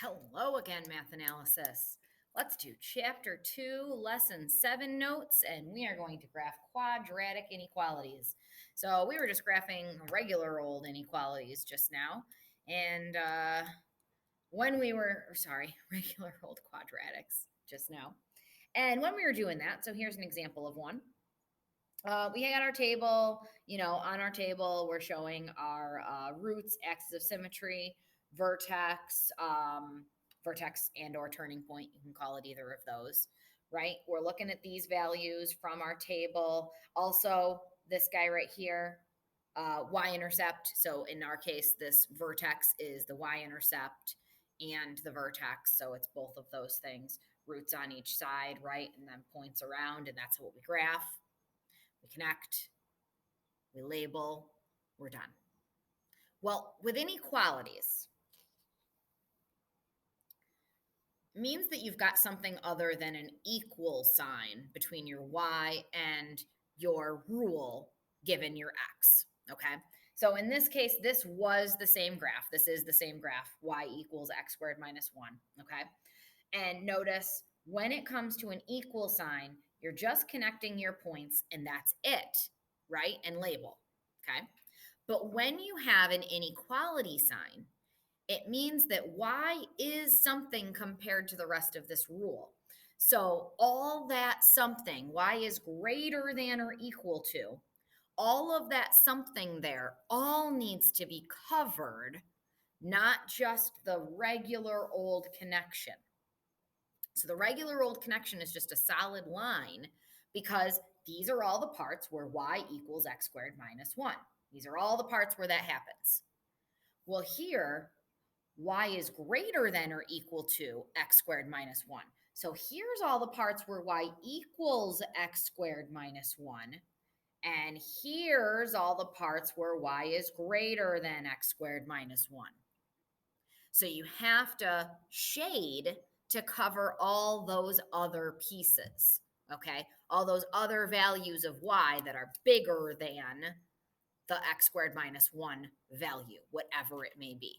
Hello again, math analysis. Let's do chapter 2, lesson 7 notes, and we are going to graph quadratic inequalities. So we were just graphing regular old inequalities just now, and regular old quadratics just now. And when we were doing that, so here's an example of one. We got our table, on our table, we're showing our roots, axis of symmetry, vertex, vertex and or turning point. You can call it either of those, right? We're looking at these values from our table. Also, this guy right here, y-intercept. So in our case, this vertex is the y-intercept and the vertex. So it's both of those things, roots on each side, right? And then points around, and that's what we graph. We connect, we label, we're done. Well, with inequalities, it means that you've got something other than an equal sign between your y and your rule given your x, okay? So in this case, this was the same graph. This is the same graph, y equals x squared minus 1, okay? And notice when it comes to an equal sign, you're just connecting your points and that's it, right? And label, okay? But when you have an inequality sign, it means that y is something compared to the rest of this rule. So all that something, y is greater than or equal to, all of that something there all needs to be covered, not just the regular old connection. So the regular old connection is just a solid line because these are all the parts where y equals x squared minus 1. These are all the parts where that happens. Well, here, y is greater than or equal to x squared minus 1. So here's all the parts where y equals x squared minus 1. And here's all the parts where y is greater than x squared minus 1. So you have to shade to cover all those other pieces, okay? All those other values of y that are bigger than the x squared minus 1 value, whatever it may be,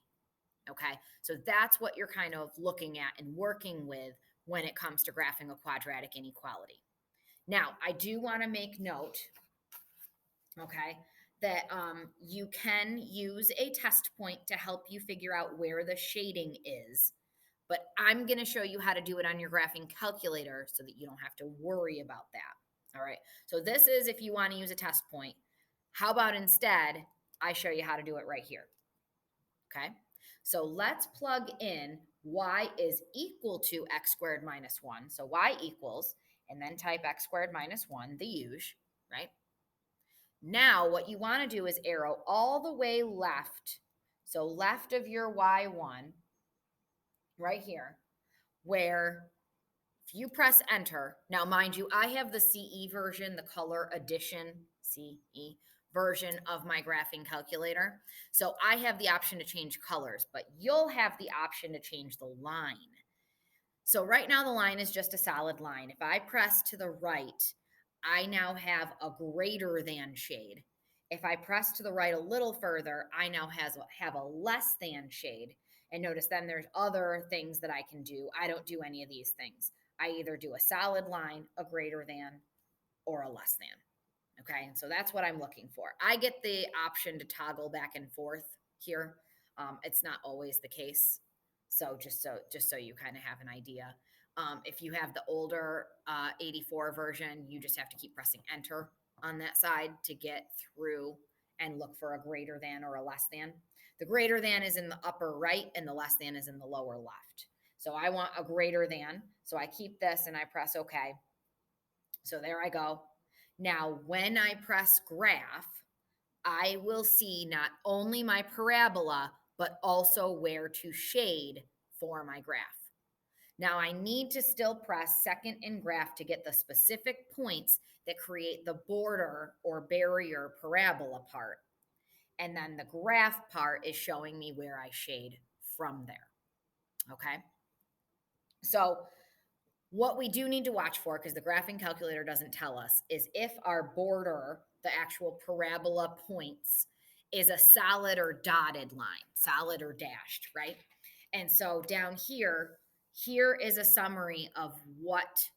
okay? So that's what you're kind of looking at and working with when it comes to graphing a quadratic inequality. Now, I do want to make note, okay, that you can use a test point to help you figure out where the shading is. But I'm going to show you how to do it on your graphing calculator so that you don't have to worry about that. All right. So this is if you want to use a test point. How about instead, I show you how to do it right here. Okay. So let's plug in y is equal to x squared minus 1. So y equals, and then type x squared minus 1, the usual, right? Now, what you want to do is arrow all the way left. So left of your y1, right here, where if you press enter, now mind you, I have the CE version, the color addition, CE version of my graphing calculator. So I have the option to change colors, but you'll have the option to change the line. So right now the line is just a solid line. If I press to the right, I now have a greater than shade. If I press to the right a little further, I now have a less than shade. And notice then there's other things that I can do. I don't do any of these things. I either do a solid line, a greater than, or a less than. Okay, and so that's what I'm looking for. I get the option to toggle back and forth here. It's not always the case. So just so you kind of have an idea. If you have the older 84 version, you just have to keep pressing enter on that side to get through and look for a greater than or a less than. The greater than is in the upper right and the less than is in the lower left. So I want a greater than. So I keep this and I press OK. So there I go. Now, when I press graph, I will see not only my parabola, but also where to shade for my graph. Now I need to still press second in graph to get the specific points that create the border or barrier parabola part. And then the graph part is showing me where I shade from there. Okay. So what we do need to watch for, because the graphing calculator doesn't tell us, is if our border, the actual parabola points, is a solid or dotted line, solid or dashed, right? And so down here is a summary of what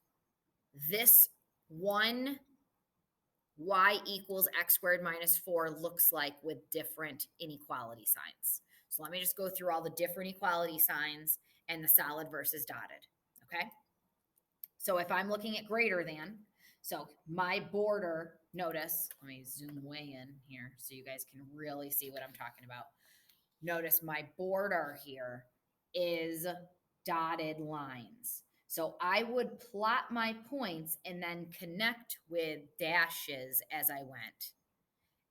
this one y equals x squared minus 4 looks like with different inequality signs. So let me just go through all the different equality signs and the solid versus dotted, okay? So if I'm looking at greater than, so my border, notice, let me zoom way in here so you guys can really see what I'm talking about. Notice my border here is dotted lines. So I would plot my points and then connect with dashes as I went.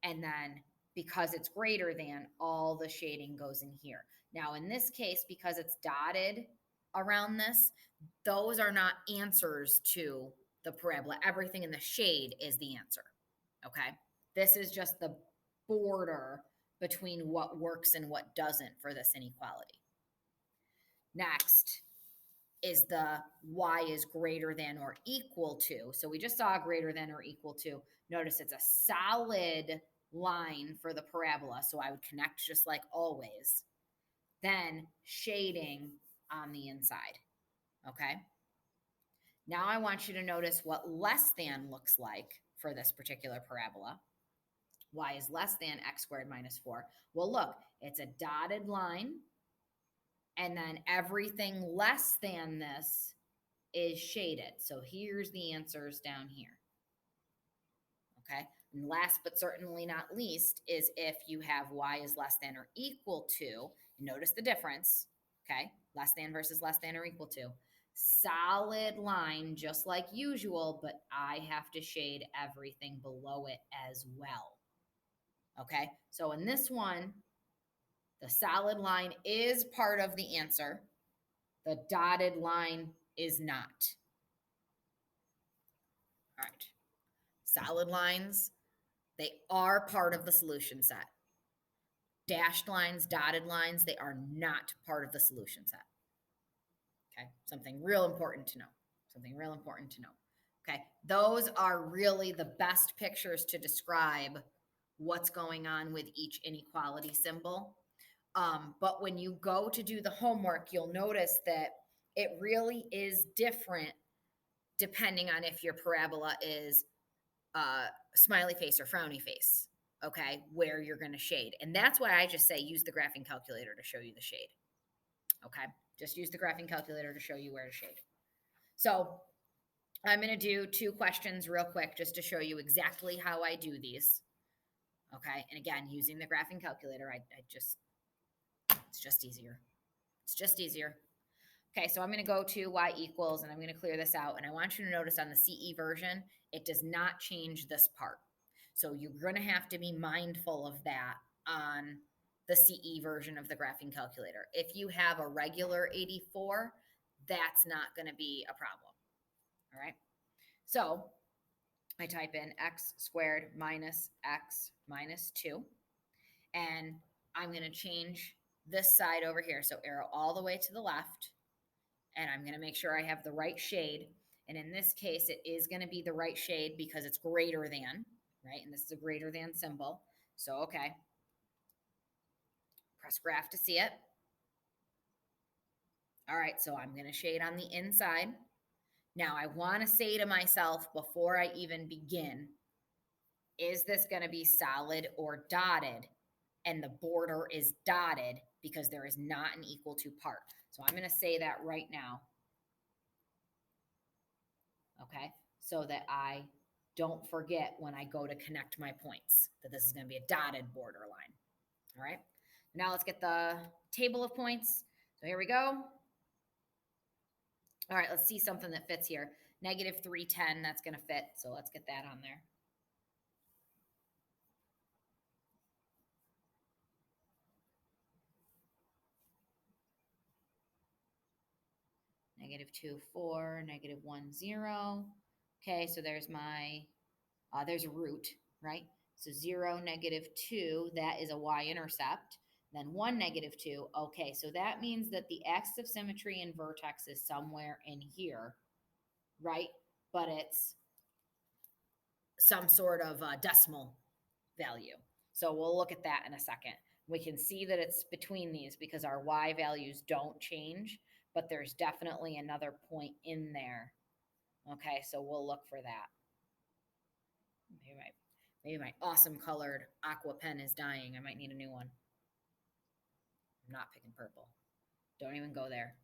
And then because it's greater than, all the shading goes in here. Now in this case, because it's dotted around this, those are not answers to the parabola. Everything in the shade is the answer, okay? This is just the border between what works and what doesn't for this inequality. Next is the y is greater than or equal to. So we just saw greater than or equal to. Notice it's a solid line for the parabola, so I would connect just like always. Then shading on the inside, okay? Now I want you to notice what less than looks like for this particular parabola. Y is less than x squared minus 4. Well, look, it's a dotted line, and then everything less than this is shaded. So here's the answers down here. Okay. And last but certainly not least is if you have y is less than or equal to, notice the difference. Okay. Less than versus less than or equal to. Solid line, just like usual, but I have to shade everything below it as well. Okay. So in this one, the solid line is part of the answer. The dotted line is not. All right. Solid lines, they are part of the solution set. Dashed lines, dotted lines, they are not part of the solution set. Okay, something real important to know. Something real important to know. Okay, those are really the best pictures to describe what's going on with each inequality symbol. But when you go to do the homework, you'll notice that it really is different depending on if your parabola is smiley face or frowny face, okay, where you're going to shade. And that's why I just say use the graphing calculator to show you the shade, okay? Just use the graphing calculator to show you where to shade. So I'm going to do 2 questions real quick just to show you exactly how I do these, okay? And again, using the graphing calculator, it's just easier. It's just easier. Okay, so I'm going to go to y equals, and I'm going to clear this out. And I want you to notice on the CE version, it does not change this part. So you're going to have to be mindful of that on the CE version of the graphing calculator. If you have a regular 84, that's not going to be a problem. All right, so I type in x squared minus x minus 2, and I'm going to change this side over here. So arrow all the way to the left, and I'm going to make sure I have the right shade. And in this case, it is going to be the right shade because it's greater than, right? And this is a greater than symbol. So, okay. Press graph to see it. All right, so I'm going to shade on the inside. Now, I want to say to myself before I even begin, is this going to be solid or dotted? And the border is dotted because there is not an equal to part. So I'm going to say that right now. Okay, so that I don't forget when I go to connect my points that this is going to be a dotted border line. All right, now let's get the table of points. So here we go. All right, let's see something that fits here. Negative 310, that's going to fit. So let's get that on there. Negative 2, 4, negative 1, 0. Okay, so there's my, there's a root, right? So 0, negative 2, that is a y-intercept. Then 1, negative 2. Okay, so that means that the axis of symmetry and vertex is somewhere in here, right? But it's some sort of decimal value. So we'll look at that in a second. We can see that it's between these because our y values don't change, but there's definitely another point in there. Okay, so we'll look for that. Maybe my awesome colored aqua pen is dying. I might need a new one. I'm not picking purple. Don't even go there.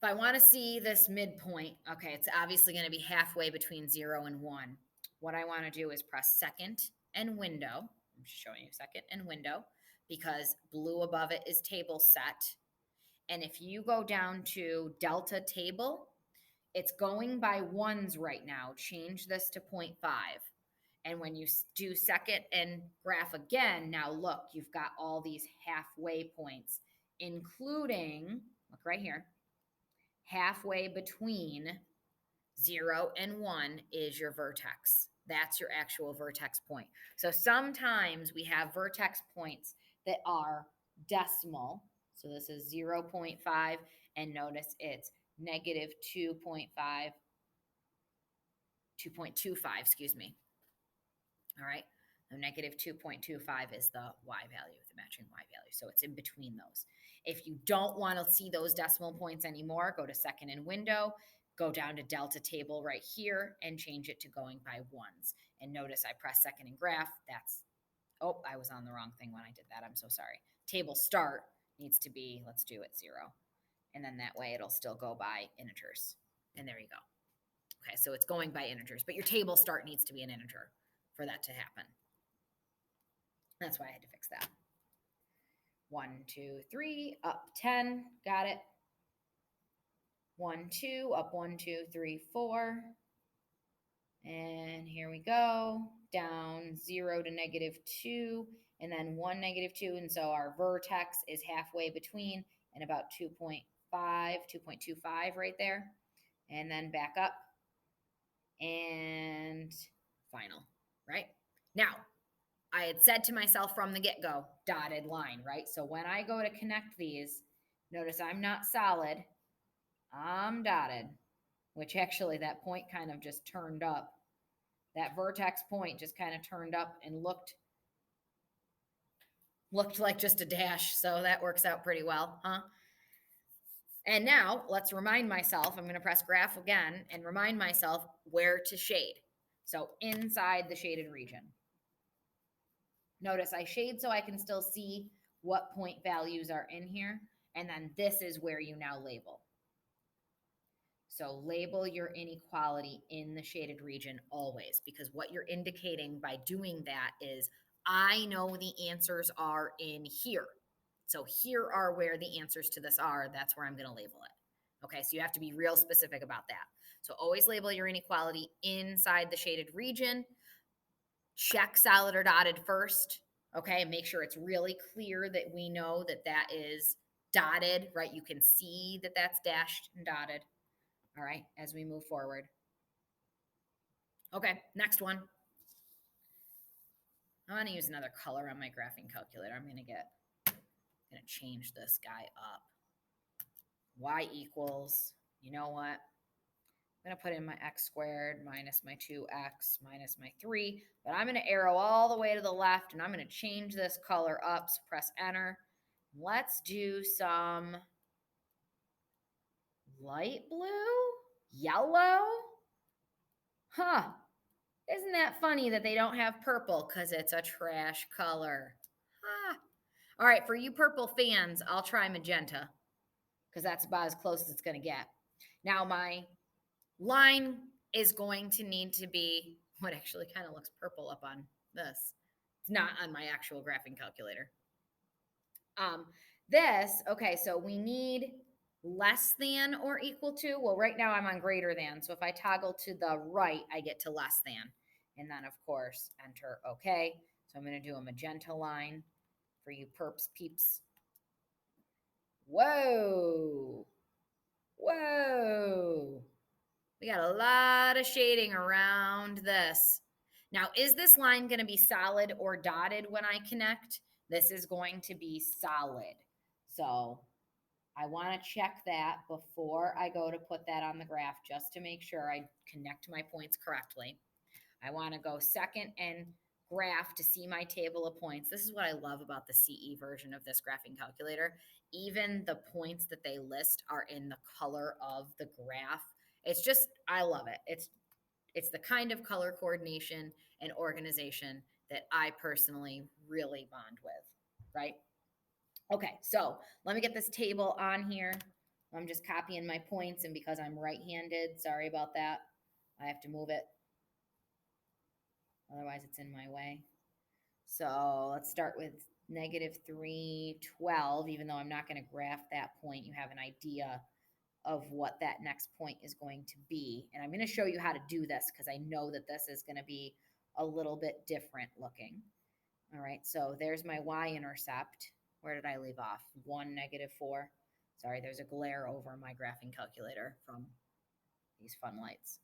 If I want to see this midpoint, okay, it's obviously going to be halfway between 0 and 1. What I want to do is press second and window. I'm just showing you second and window because blue above it is table set. And if you go down to delta table, it's going by ones right now. Change this to 0.5. And when you do second and graph again, now look, you've got all these halfway points, including, look right here, halfway between 0 and 1 is your vertex. That's your actual vertex point. So sometimes we have vertex points that are decimal. So this is 0.5, and notice it's negative 2.5, 2.25, excuse me. All right. So negative 2.25 is the y value, the matching y value. So it's in between those. If you don't want to see those decimal points anymore, go to second and window, go down to delta table right here and change it to going by ones. And notice I press second and graph. That's, oh, I was on the wrong thing when I did that. I'm so sorry. Table start needs to be, let's do it 0. And then that way it'll still go by integers. And there you go. Okay, so it's going by integers, but your table start needs to be an integer for that to happen. That's why I had to fix that. 1, 2, 3, up 10, got it. 1, 2, up 1, 2, 3, 4. And here we go, down 0 to negative 2, and then 1, negative 2. And so our vertex is halfway between and about 2.5, 2.25 right there. And then back up and final, right? Now, I had said to myself from the get-go, dotted line, right? So when I go to connect these, notice I'm not solid, I'm dotted, which actually that point kind of just turned up. That vertex point just kind of turned up and looked like just a dash. So that works out pretty well, huh? And now let's remind myself, I'm going to press graph again and remind myself where to shade. So inside the shaded region. Notice I shade so I can still see what point values are in here. And then this is where you now label. So label your inequality in the shaded region always, because what you're indicating by doing that is I know the answers are in here. So here are where the answers to this are. That's where I'm going to label it. Okay, so you have to be real specific about that. So always label your inequality inside the shaded region. Check solid or dotted first. Okay, make sure it's really clear that we know that that is dotted, right? You can see that that's dashed and dotted. All right, as we move forward. Okay, next one. I want to use another color on my graphing calculator. I'm going to change this guy up. Y equals, you know what? I'm going to put in my x squared minus my 2x minus my 3, but I'm going to arrow all the way to the left, and I'm going to change this color up, so press enter. Let's do some light blue, yellow. Huh. Isn't that funny that they don't have purple because it's a trash color? Ah. All right, for you purple fans, I'll try magenta because that's about as close as it's going to get. Now my line is going to need to be what actually kind of looks purple up on this. It's not on my actual graphing calculator. Okay, so we need less than or equal to. Well, right now I'm on greater than. So if I toggle to the right, I get to less than. And then, of course, enter OK. So I'm going to do a magenta line for you perps peeps. Whoa. Whoa. We got a lot of shading around this. Now, is this line going to be solid or dotted when I connect? This is going to be solid. So I want to check that before I go to put that on the graph just to make sure I connect my points correctly. I want to go second and graph to see my table of points. This is what I love about the CE version of this graphing calculator. Even the points that they list are in the color of the graph. It's just, I love it. It's the kind of color coordination and organization that I personally really bond with, right? Okay, so let me get this table on here. I'm just copying my points, and because I'm right-handed, sorry about that, I have to move it. Otherwise, it's in my way. So let's start with -312, even though I'm not going to graph that point. You have an idea of what that next point is going to be. And I'm going to show you how to do this because I know that this is going to be a little bit different looking. All right, so there's my y-intercept. Where did I leave off? 1, -4. Sorry, there's a glare over my graphing calculator from these fun lights.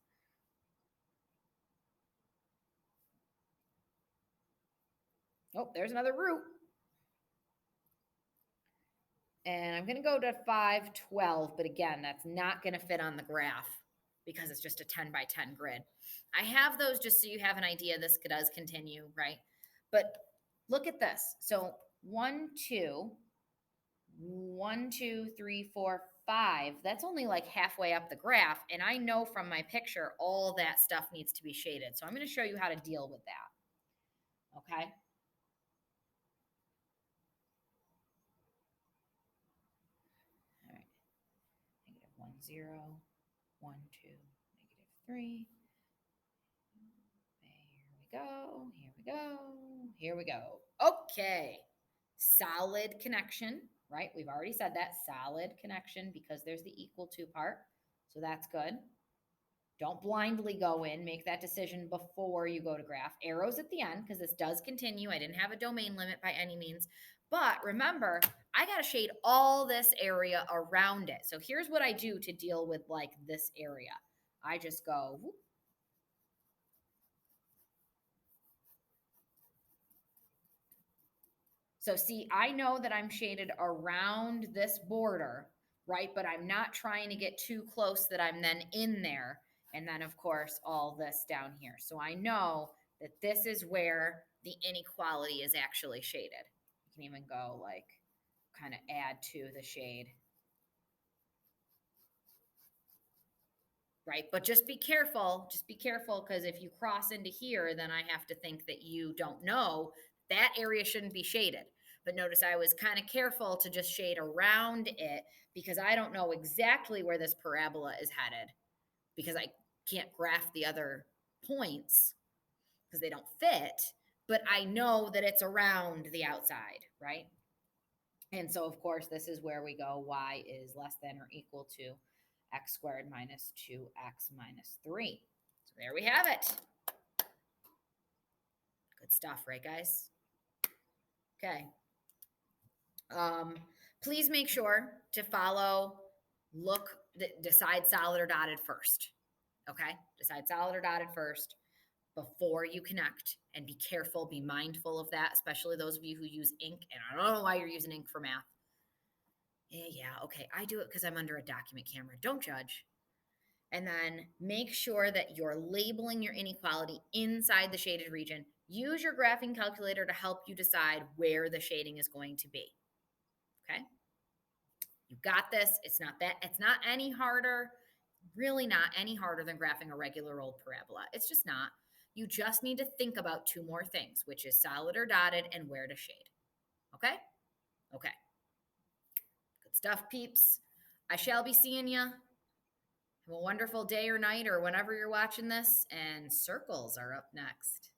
Oh, there's another root. And I'm going to go to 512, but again, that's not going to fit on the graph because it's just a 10 by 10 grid. I have those just so you have an idea. This does continue, right? But look at this. So 1, 2, 1, 2, 3, 4, 5. That's only like halfway up the graph. And I know from my picture, all that stuff needs to be shaded. So I'm going to show you how to deal with that. Okay. All right. -1, 0, 1, 2, -3. Here we go. Here we go. Here we go. Okay. Solid connection, right? We've already said that. Solid connection because there's the equal to part. So that's good. Don't blindly go in. Make that decision before you go to graph. Arrows at the end because this does continue. I didn't have a domain limit by any means. But remember, I got to shade all this area around it. So here's what I do to deal with like this area. I just go, whoop. So see, I know that I'm shaded around this border, right? But I'm not trying to get too close that I'm then in there. And then of course, all this down here. So I know that this is where the inequality is actually shaded. You can even go like kind of add to the shade. Right? But just be careful. Just be careful because if you cross into here, then I have to think that you don't know that area shouldn't be shaded. But notice I was kind of careful to just shade around it because I don't know exactly where this parabola is headed because I can't graph the other points because they don't fit, but I know that it's around the outside, right? And so, of course, this is where we go y is less than or equal to x squared minus 2x minus 3. So there we have it. Good stuff, right, guys? Okay. Please make sure to follow, decide solid or dotted first. Okay? Decide solid or dotted first before you connect, and be careful, be mindful of that, especially those of you who use ink. And I don't know why you're using ink for math. Yeah, okay. I do it because I'm under a document camera. Don't judge. And then make sure that you're labeling your inequality inside the shaded region. Use your graphing calculator to help you decide where the shading is going to be. Okay? You got this. It's not any harder, really not any harder than graphing a regular old parabola. It's just not. You just need to think about 2 more things, which is solid or dotted and where to shade. Okay? Okay. Good stuff, peeps. I shall be seeing you. Have a wonderful day or night or whenever you're watching this, and circles are up next.